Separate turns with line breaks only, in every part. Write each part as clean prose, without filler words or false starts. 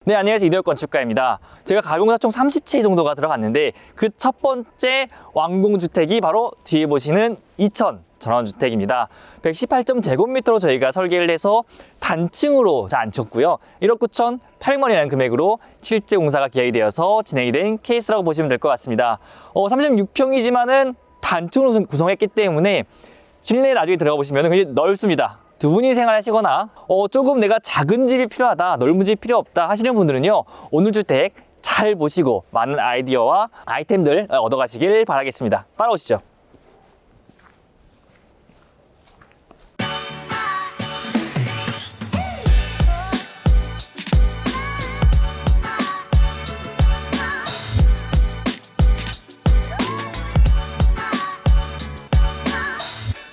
네, 안녕하세요. 이도혁 건축가입니다. 제가 가공사 총 30채 정도가 들어갔는데 그 첫 번째 완공주택이 바로 뒤에 보시는 2천 전원주택입니다. 118.제곱미터로 저희가 설계를 해서 단층으로 안 쳤고요. 1억 9,800만원이라는 금액으로 실제 공사가 기획이 되어서 진행이 된 케이스라고 보시면 될 것 같습니다. 36평이지만은 단층으로 구성했기 때문에 실내에 나중에 들어가 보시면 굉장히 넓습니다. 두 분이 생활하시거나 조금 내가 작은 집이 필요하다, 넓은 집이 필요 없다 하시는 분들은요, 오늘 주택 잘 보시고 많은 아이디어와 아이템들 얻어가시길 바라겠습니다. 따라오시죠.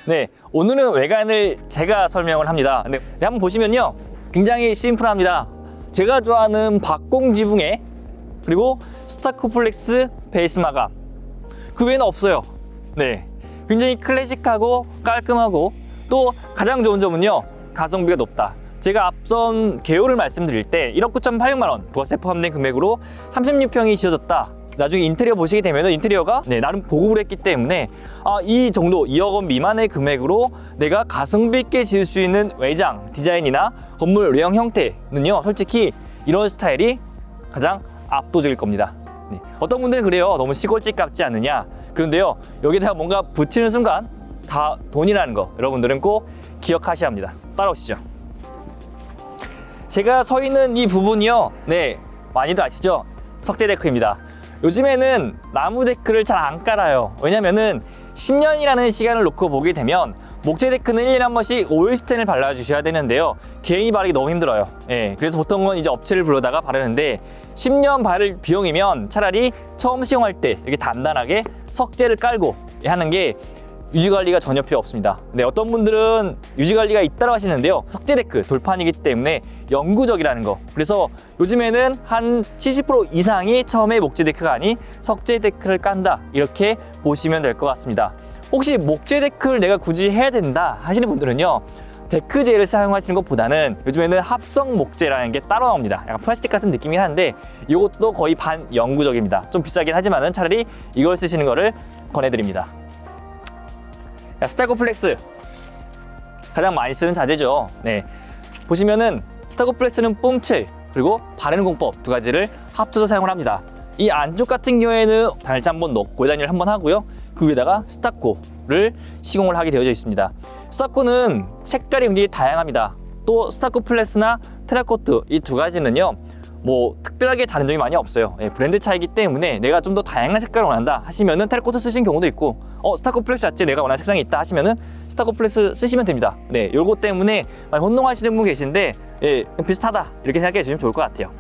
네, 오늘은 외관을 제가 설명을 합니다. 근데 한번 보시면요, 굉장히 심플합니다. 제가 좋아하는 박공지붕에 그리고 스타코플렉스 베이스 마감, 그 외에는 없어요. 네, 굉장히 클래식하고 깔끔하고, 또 가장 좋은 점은요, 가성비가 높다. 제가 앞선 개요를 말씀드릴 때 1억 9,800만원 부가세 포함된 금액으로 36평이 지어졌다. 나중에 인테리어 보시게 되면 인테리어가 나름 보급을 했기 때문에 이 정도 2억 원 미만의 금액으로 내가 가성비 있게 지을 수 있는 외장 디자인이나 건물 외형 형태는요, 솔직히 이런 스타일이 가장 압도적일 겁니다. 어떤 분들은 그래요, 너무 시골집 같지 않느냐. 그런데요, 여기다가 뭔가 붙이는 순간 다 돈이라는 거 여러분들은 꼭 기억하셔야 합니다. 따라오시죠. 제가 서 있는 이 부분이요, 많이들 아시죠? 석재 데크입니다. 요즘에는 나무 데크를 잘 안 깔아요. 왜냐면은 10년이라는 시간을 놓고 보게 되면 목재 데크는 1년에 한 번씩 오일스텐을 발라주셔야 되는데요, 개인이 바르기 너무 힘들어요. 그래서 보통은 이제 업체를 불러다가 바르는데, 10년 바를 비용이면 차라리 처음 시공할 때 이렇게 단단하게 석재를 깔고 하는 게 유지관리가 전혀 필요 없습니다. 어떤 분들은 유지관리가 있다고 하시는데요, 석재 데크 돌판이기 때문에 영구적이라는 거. 그래서 요즘에는 한 70% 이상이 처음에 목재 데크가 아닌 석재 데크를 깐다, 이렇게 보시면 될 것 같습니다. 혹시 목재 데크를 내가 굳이 해야 된다 하시는 분들은요, 데크재를 사용하시는 것보다는 요즘에는 합성 목재라는 게 따로 나옵니다. 약간 플라스틱 같은 느낌이긴 한데 이것도 거의 반영구적입니다. 좀 비싸긴 하지만은 차라리 이걸 쓰시는 거를 권해드립니다. 스타코플렉스 가장 많이 쓰는 자재죠. 보시면은 스타코플렉스는 뿜칠 그리고 바르는 공법 두 가지를 합쳐서 사용을 합니다. 이 안쪽 같은 경우에는 단열재 한번 넣고 고단열 한번 하고요, 그 위에다가 스타코를 시공을 하게 되어져 있습니다. 스타코는 색깔이 굉장히 다양합니다. 또 스타코플렉스나 테라코트 이 두 가지는요, 뭐 특별하게 다른 점이 많이 없어요. 브랜드 차이기 때문에 내가 좀 더 다양한 색깔을 원한다 하시면은 테라코트 쓰신 경우도 있고, 스타코플렉스 자체 내가 원하는 색상이 있다 하시면은 스타코플렉스 쓰시면 됩니다. 요거 때문에 많이 혼동하시는 분 계신데 비슷하다 이렇게 생각해 주시면 좋을 것 같아요.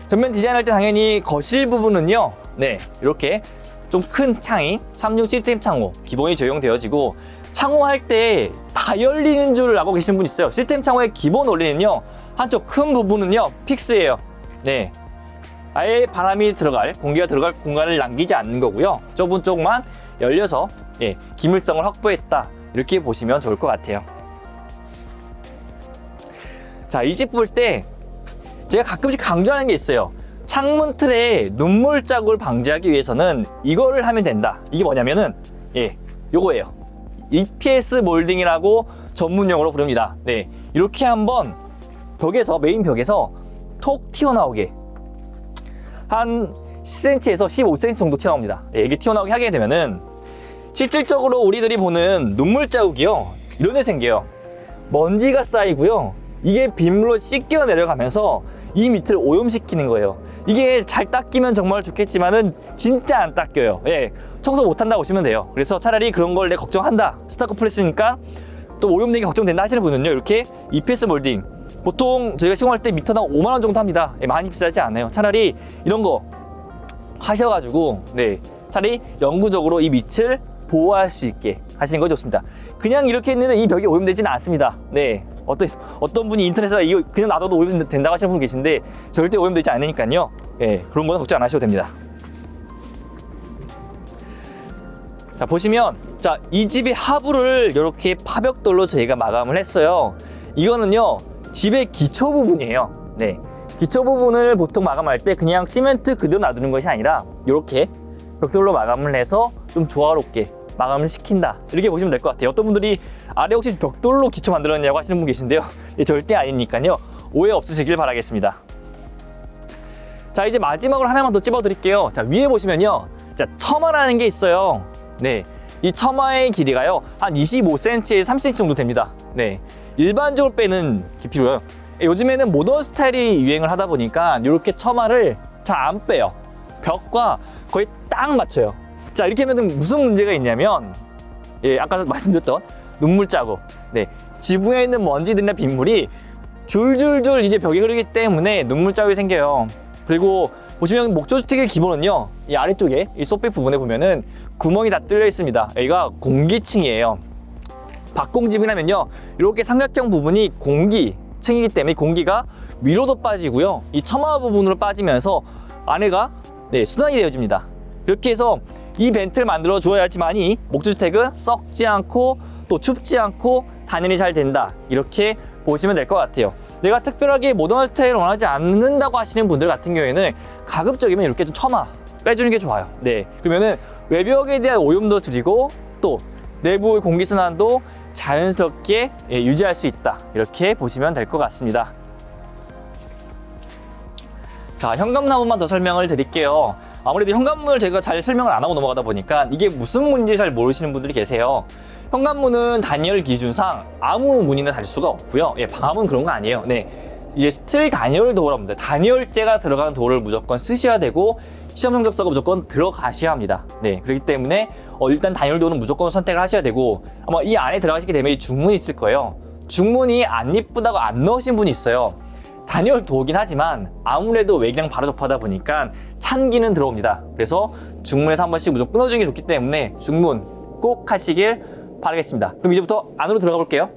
전면 디자인할 때 당연히 거실 부분은요, 이렇게 좀 큰 창이 3중 시스템 창호 기본이 적용되어지고, 창호할 때 다 열리는 줄 알고 계시는 분 있어요. 시스템 창호의 기본 원리는요, 한쪽 큰 부분은요 픽스예요. 아예 바람이 들어갈, 공기가 들어갈 공간을 남기지 않는 거고요, 좁은 쪽만 열려서 기밀성을 확보했다, 이렇게 보시면 좋을 것 같아요. 자, 이 집 볼 때 제가 가끔씩 강조하는 게 있어요. 창문 틀에 눈물 자국을 방지하기 위해서는 이거를 하면 된다. 이게 뭐냐면은 요거예요. EPS 몰딩이라고 전문용어로 부릅니다. 이렇게 한번 벽에서, 메인 벽에서 톡 튀어나오게 한 10cm에서 15cm 정도 튀어나옵니다. 이게 튀어나오게 하게 되면은 실질적으로 우리들이 보는 눈물 자국이요, 이런 데 생겨요. 먼지가 쌓이고요, 이게 빗물로 씻겨 내려가면서 이 밑을 오염시키는 거예요. 이게 잘 닦이면 정말 좋겠지만은 진짜 안 닦여요. 청소 못한다 보시면 돼요. 그래서 차라리 그런 걸 내가 걱정한다, 스타코플렉스니까 또 오염되는 게 걱정된다 하시는 분은요, 이렇게 EPS 몰딩 보통 저희가 시공할 때 미터당 5만원 정도 합니다. 많이 비싸지 않아요. 차라리 이런 거 하셔가지고 차라리 영구적으로 이 밑을 보호할 수 있게 하시는 거 좋습니다. 그냥 이렇게 했는데 이 벽이 오염되지는 않습니다. 어떤 분이 인터넷에서 이거 그냥 놔둬도 오염된다고 하시는 분 계신데 절대 오염되지 않으니까요, 그런 거는 걱정 안 하셔도 됩니다. 자, 보시면 이 집의 하부를 이렇게 파벽돌로 저희가 마감을 했어요. 이거는요, 집의 기초 부분이에요. 기초 부분을 보통 마감할 때 그냥 시멘트 그대로 놔두는 것이 아니라 이렇게 벽돌로 마감을 해서 좀 조화롭게 마감을 시킨다, 이렇게 보시면 될 것 같아요. 어떤 분들이 아래 혹시 벽돌로 기초 만들었냐고 하시는 분 계신데요, 절대 아니니까요, 오해 없으시길 바라겠습니다. 자, 이제 마지막으로 하나만 더 찝어 드릴게요. 자, 위에 보시면요, 자, 처마라는 게 있어요. 네, 이 처마의 길이가요 한 25cm에서 30cm 정도 됩니다. 네, 일반적으로 빼는 깊이고요. 요즘에는 모던 스타일이 유행을 하다 보니까 이렇게 처마를 잘 안 빼요. 벽과 거의 딱 맞춰요. 자, 이렇게 하면 무슨 문제가 있냐면, 예, 아까 말씀드렸던 눈물 자국, 네, 지붕에 있는 먼지들이나 빗물이 줄줄줄 이제 벽에 흐르기 때문에 눈물 자국이 생겨요. 그리고 보시면 목조주택의 기본은요, 이 아래쪽에 이 소피 부분에 보면은 구멍이 다 뚫려 있습니다. 여기가 공기층이에요. 박공지붕이라면요, 이렇게 삼각형 부분이 공기층이기 때문에 공기가 위로도 빠지고요, 이 처마 부분으로 빠지면서 안에가, 네, 순환이 되어집니다. 이렇게 해서 이 벤트를 만들어 주어야지만이 목조주택은 썩지 않고 또 춥지 않고 단열이 잘 된다, 이렇게 보시면 될 것 같아요. 내가 특별하게 모던한 스타일을 원하지 않는다고 하시는 분들 같은 경우에는 가급적이면 이렇게 좀 처마 빼주는 게 좋아요. 네, 그러면은 외벽에 대한 오염도 줄이고 또 내부의 공기순환도 자연스럽게 유지할 수 있다, 이렇게 보시면 될 것 같습니다. 자, 현관문만 더 설명을 드릴게요. 아무래도 현관문을 제가 잘 설명을 안 하고 넘어가다 보니까 이게 무슨 문인지 잘 모르시는 분들이 계세요. 현관문은 단열 기준상 아무 문이나 달릴 수가 없고요. 예, 방화문 그런 거 아니에요. 네, 이제 스틸 단열 도어라고 합니다. 단열재가 들어간 도어를 무조건 쓰셔야 되고 시험 성적서가 무조건 들어가셔야 합니다. 네, 그렇기 때문에 일단 단열 도어는 무조건 선택을 하셔야 되고, 아마 이 안에 들어가시게 되면 이 중문이 있을 거예요. 중문이 안 이쁘다고 안 넣으신 분이 있어요. 단열 도어긴 하지만 아무래도 외기랑 바로 접하다 보니까 찬기는 들어옵니다. 그래서 중문에서 한 번씩 무조건 끊어주는 게 좋기 때문에 중문 꼭 하시길 바라겠습니다. 그럼 이제부터 안으로 들어가 볼게요.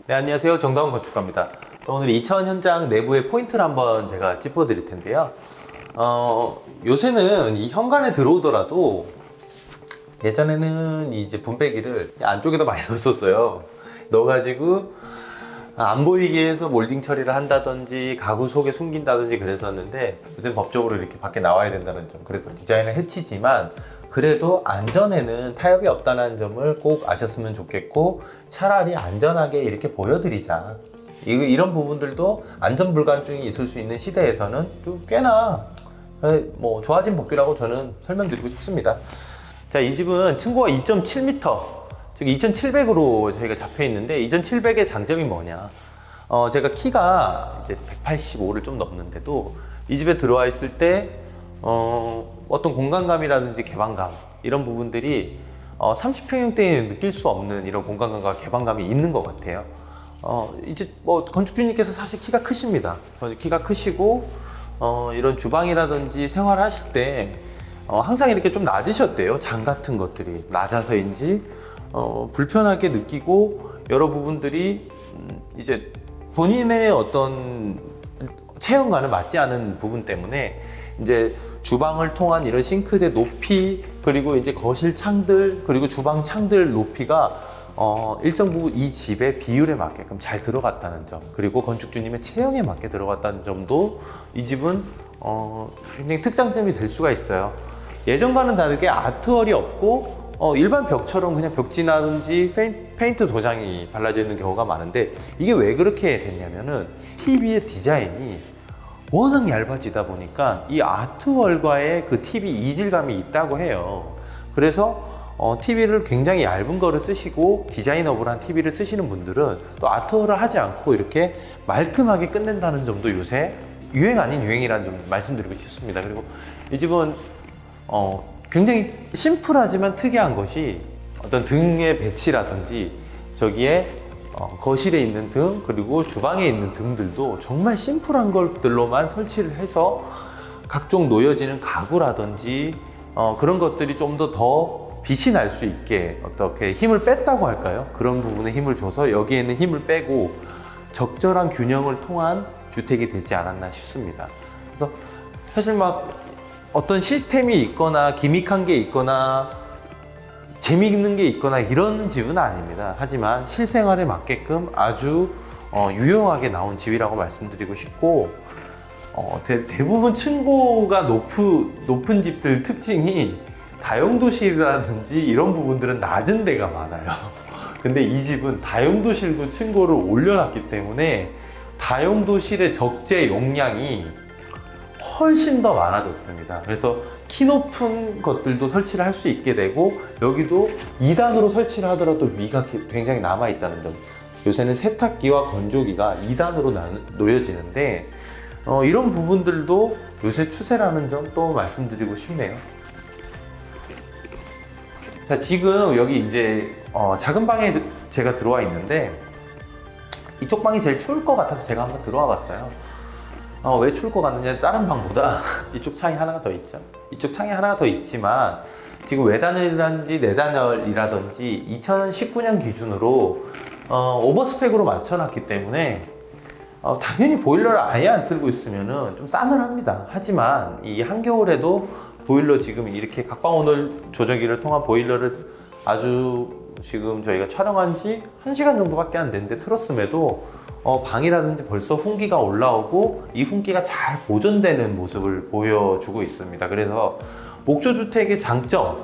네, 안녕하세요. 정다운 건축가입니다. 오늘 2차 현장 내부의 포인트를 한번 제가 짚어드릴 텐데요. 요새는 이 현관에 들어오더라도 예전에는 이제 분배기를 안쪽에다 많이 넣었었어요. 넣어가지고 안 보이게 해서 몰딩 처리를 한다든지 가구 속에 숨긴다든지 그랬었는데, 요즘 법적으로 이렇게 밖에 나와야 된다는 점, 그래서 디자인을 해치지만 그래도 안전에는 타협이 없다는 점을 꼭 아셨으면 좋겠고, 차라리 안전하게 이렇게 보여드리자, 이런 부분들도 안전 불감증이 있을 수 있는 시대에서는 좀 꽤나 뭐 좋아진 복귀라고 저는 설명드리고 싶습니다. 자, 이 집은 층고가 2.7m, 즉 2700으로 저희가 잡혀 있는데, 2700의 장점이 뭐냐, 제가 키가 이제 185를 좀 넘는데도 이 집에 들어와 있을 때 어떤 공간감이라든지 개방감, 이런 부분들이 30평형대에 느낄 수 없는 이런 공간감과 개방감이 있는 것 같아요. 이제 뭐 건축주님께서 사실 키가 크십니다. 키가 크시고 이런 주방이라든지 생활하실 때 항상 이렇게 좀 낮으셨대요. 장 같은 것들이 낮아서인지 불편하게 느끼고, 여러 부분들이 이제 본인의 어떤 체형과는 맞지 않은 부분 때문에 이제 주방을 통한 이런 싱크대 높이, 그리고 이제 거실 창들, 그리고 주방 창들 높이가 일정 부분 이 집의 비율에 맞게끔 잘 들어갔다는 점, 그리고 건축주님의 체형에 맞게 들어갔다는 점도 이 집은 굉장히 특장점이 될 수가 있어요. 예전과는 다르게 아트월이 없고 일반 벽처럼 그냥 벽지나든지 페인트 도장이 발라져 있는 경우가 많은데, 이게 왜 그렇게 됐냐면은 TV의 디자인이 워낙 얇아지다 보니까 이 아트월과의 그 TV 이질감이 있다고 해요. 그래서 TV를 굉장히 얇은 거를 쓰시고 디자인업을 TV를 쓰시는 분들은 또 아트월을 하지 않고 이렇게 말끔하게 끝낸다는 점도 요새 유행 아닌 유행이라는 점 말씀드리고 싶습니다. 그리고 이 집은 굉장히 심플하지만 특이한 것이, 어떤 등의 배치라든지 저기에 거실에 있는 등, 그리고 주방에 있는 등들도 정말 심플한 것들로만 설치를 해서 각종 놓여지는 가구라든지 그런 것들이 좀 더 빛이 날 수 있게 어떻게 힘을 뺐다고 할까요? 그런 부분에 힘을 줘서 여기에는 힘을 빼고 적절한 균형을 통한 주택이 되지 않았나 싶습니다. 그래서 사실 막 어떤 시스템이 있거나 기믹한 게 있거나 재미있는 게 있거나 이런 집은 아닙니다. 하지만 실생활에 맞게끔 아주 유용하게 나온 집이라고 말씀드리고 싶고, 대부분 층고가 높은 집들 특징이 다용도실이라든지 이런 부분들은 낮은 데가 많아요. 근데 이 집은 다용도실도 층고를 올려놨기 때문에 다용도실의 적재 용량이 훨씬 더 많아졌습니다. 그래서 키 높은 것들도 설치를 할 수 있게 되고, 여기도 2단으로 설치를 하더라도 위가 굉장히 남아있다는 점. 요새는 세탁기와 건조기가 2단으로 놓여지는데 이런 부분들도 요새 추세라는 점 또 말씀드리고 싶네요. 자, 지금 여기 이제 작은 방에 제가 들어와 있는데, 이쪽 방이 제일 추울 것 같아서 제가 한번 들어와 봤어요. 왜 추울 것 같느냐, 다른 방보다 이쪽 창이 하나가 더 있죠. 이쪽 창이 하나가 더 있지만 지금 외단열이라든지 내단열이라든지 2019년 기준으로 오버스펙으로 맞춰놨기 때문에 당연히 보일러를 아예 안 틀고 있으면 좀 싸늘합니다. 하지만 이 한겨울에도 보일러 지금 이렇게 각광온돌 조절기를 통한 보일러를 아주 지금 저희가 촬영한 지 1시간 정도밖에 안 됐는데 틀었음에도 방이라든지 벌써 훈기가 올라오고 이 훈기가 잘 보존되는 모습을 보여주고 있습니다. 그래서 목조주택의 장점,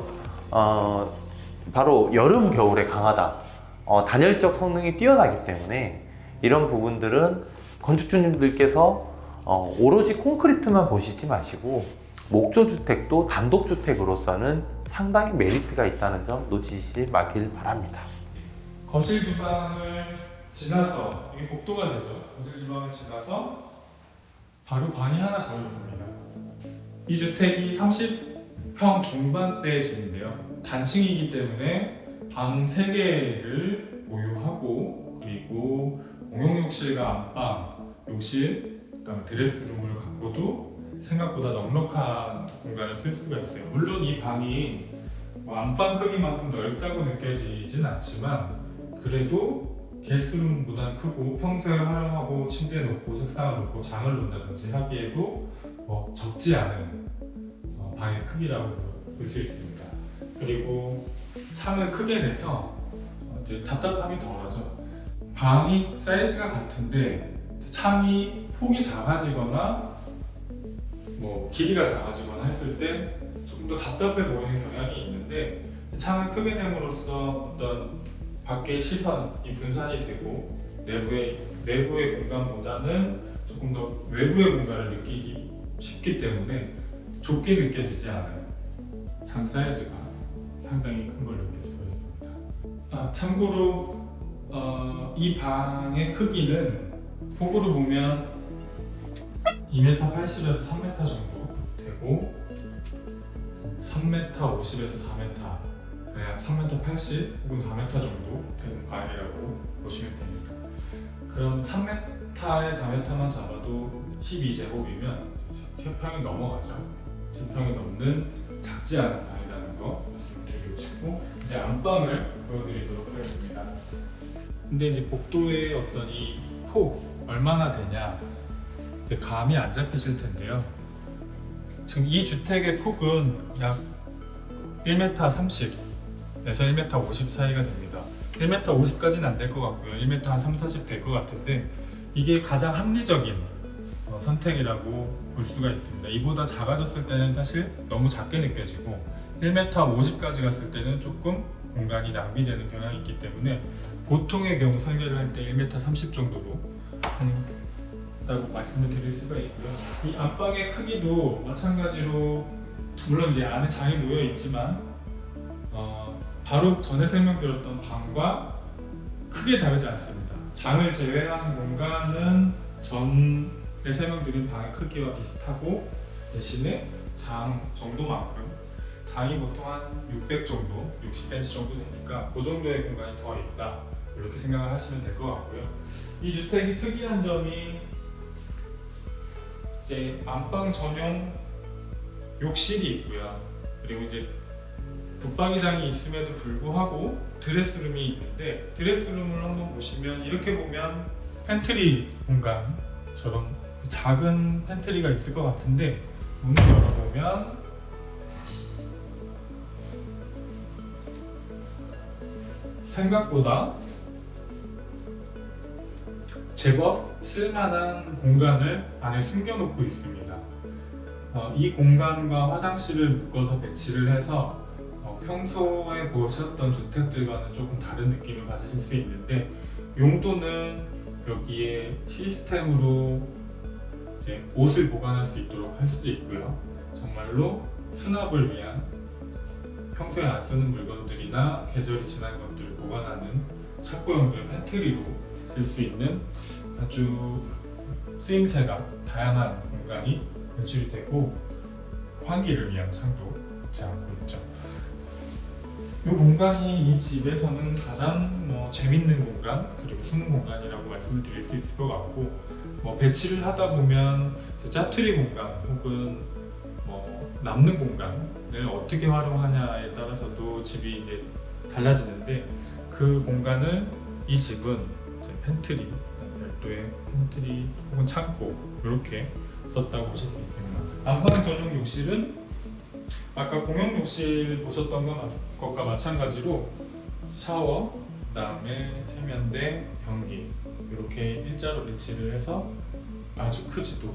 바로 여름, 겨울에 강하다. 단열적 성능이 뛰어나기 때문에 이런 부분들은 건축주님들께서 오로지 콘크리트만 보시지 마시고 목조주택도 단독주택으로서는 상당히 메리트가 있다는 점 놓치지 마길 바랍니다.
거실 주방을 지나서, 이게 복도가 되죠. 거실 주방을 지나서 바로 방이 하나 더 있습니다. 이 주택이 30평 중반대의 집인데요. 단층이기 때문에 방 3개를 보유하고, 그리고 공용욕실과 안방, 욕실, 그다음에 드레스룸을 갖고도 생각보다 넉넉한 공간을 쓸 수가 있어요. 물론 이 방이 안방 크기만큼 넓다고 느껴지진 않지만 그래도 게스트룸보다는 크고, 평소에 활용하고 침대 놓고 책상을 놓고 장을 놓는다든지 하기에도 적지 않은 방의 크기라고 볼 수 있습니다. 그리고 창을 크게 내서 이제 답답함이 덜하죠. 방이 사이즈가 같은데 창이 폭이 작아지거나 길이가 작아지거나 했을 때 조금 더 답답해 보이는 경향이 있는데, 창을 크게 내므로써 어떤 밖의 시선이 분산이 되고 내부의 공간보다는 조금 더 외부의 공간을 느끼기 쉽기 때문에 좁게 느껴지지 않아요. 창 사이즈가 상당히 큰 걸 느낄 수가 있습니다. 참고로 이 방의 크기는 폭으로 보면 2m 80에서 3m 정도 되고 3m 50에서 4m, 약 3m 80 혹은 4m 정도 되는 방이라고 보시면 됩니다. 그럼 3m에 4m만 잡아도 12제곱이면 3평이 넘어가죠. 3평이 넘는 작지 않은 방이라는 거 말씀드리고 싶고, 이제 안방을 보여드리도록 하겠습니다. 근데 이제 복도의 어떤 이 폭 얼마나 되냐 이제 감이 안 잡히실 텐데요. 지금 이 주택의 폭은 약 1m 30에서 1m 50 사이가 됩니다. 1m 50까지는 안 될 것 같고요. 1m 한 3, 40 될 것 같은데 이게 가장 합리적인 선택이라고 볼 수가 있습니다. 이보다 작아졌을 때는 사실 너무 작게 느껴지고 1m 50까지 갔을 때는 조금 공간이 낭비되는 경향이 있기 때문에 보통의 경우 설계를 할 때 1m 30 정도로 한다고 말씀을 드릴 수가 있고요. 이 안방의 크기도 마찬가지로 물론 이제 안에 장이 놓여 있지만 바로 전에 설명드렸던 방과 크게 다르지 않습니다. 장을 제외한 공간은 전에 설명드린 방의 크기와 비슷하고, 대신에 장 정도만큼, 장이 보통 한 600 정도, 60cm 정도 되니까 그 정도의 공간이 더 있다, 이렇게 생각을 하시면 될 것 같고요. 이 주택이 특이한 점이 이제 안방 전용 욕실이 있고요. 그리고 이제 붙박이장이 있음에도 불구하고 드레스룸이 있는데, 드레스룸을 한번 보시면 이렇게 보면 팬트리 공간처럼 작은 팬트리가 있을 것 같은데, 문을 열어보면 생각보다 제법 쓸만한 공간을 안에 숨겨놓고 있습니다. 이 공간과 화장실을 묶어서 배치를 해서 평소에 보셨던 주택들과는 조금 다른 느낌을 가지실 수 있는데, 용도는 여기에 시스템으로 이제 옷을 보관할 수 있도록 할 수도 있고요. 정말로 수납을 위한 평소에 안 쓰는 물건들이나 계절이 지난 것들을 보관하는 창고용도의 팬트리로 쓸 수 있는 아주 쓰임새가 다양한 공간이 연출이 되고, 환기를 위한 창도 배치하고 있죠. 이 공간이 이 집에서는 가장 재밌는 공간, 그리고 숨은 공간이라고 말씀을 드릴 수 있을 것 같고, 배치를 하다 보면 짜투리 공간 혹은 남는 공간을 어떻게 활용하냐에 따라서도 집이 이제 달라지는데, 그 공간을 이 집은 이제 팬트리, 별도의 팬트리 혹은 창고 이렇게 썼다고 보실 수 있습니다. 난방 전용 욕실은 아까 공용 욕실 보셨던 것과 마찬가지로 샤워, 그다음에 세면대, 변기 이렇게 일자로 배치를 해서 아주 크지도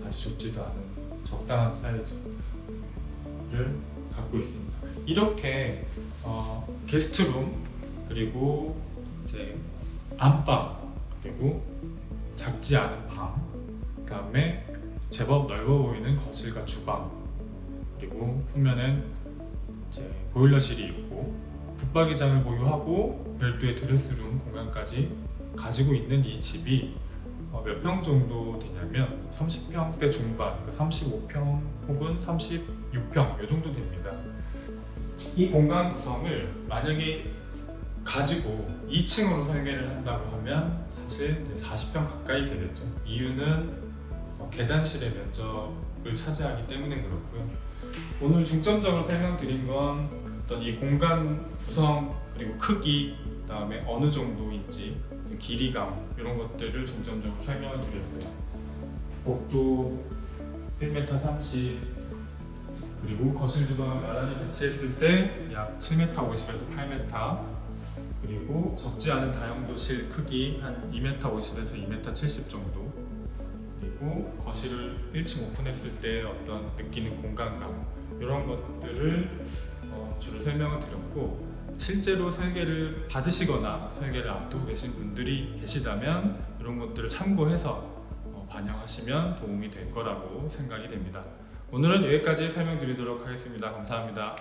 아주 좁지도 않은 적당한 사이즈를 갖고 있습니다. 이렇게 게스트룸, 그리고 이제 안방, 그리고 작지 않은 방, 그다음에 제법 넓어 보이는 거실과 주방, 그리고 후면엔 이제 보일러실이 있고 붙박이장을 보유하고 별도의 드레스룸 공간까지 가지고 있는 이 집이 몇 평 정도 되냐면 30평대 중반, 35평 혹은 36평 이 정도 됩니다. 이 공간 구성을 만약에 가지고 2층으로 설계를 한다고 하면 사실 이제 40평 가까이 되겠죠. 이유는 계단실의 면적을 차지하기 때문에 그렇고요. 오늘 중점적으로 설명드린 건 어떤 이 공간 구성, 그리고 크기, 그다음에 어느 정도인지, 길이감 이런 것들을 중점적으로 설명을 드렸어요. 복도 1m 30, 그리고 거실 주방을 나란히 배치했을 때 약 7m 50에서 8m, 그리고 적지 않은 다용도실 크기 한 2m 50에서 2m 70 정도, 그리고 거실을 1층 오픈했을 때 어떤 느끼는 공간감 이런 것들을 주로 설명을 드렸고, 실제로 설계를 받으시거나 설계를 앞두고 계신 분들이 계시다면 이런 것들을 참고해서 반영하시면 도움이 될 거라고 생각이 됩니다. 오늘은 여기까지 설명드리도록 하겠습니다. 감사합니다.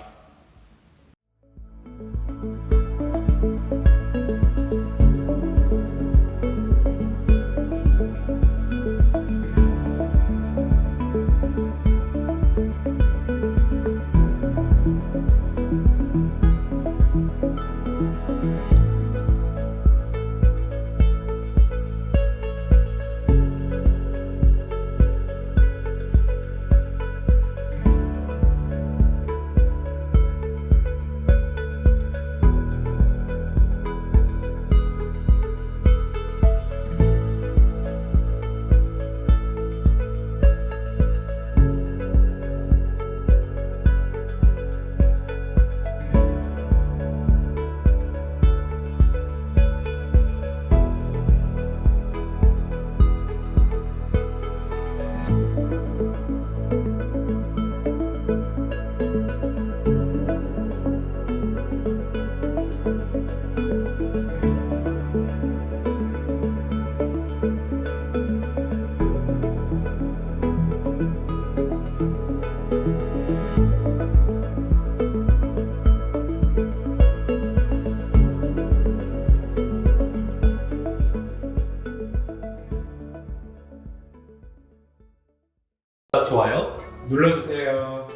좋아요
눌러주세요.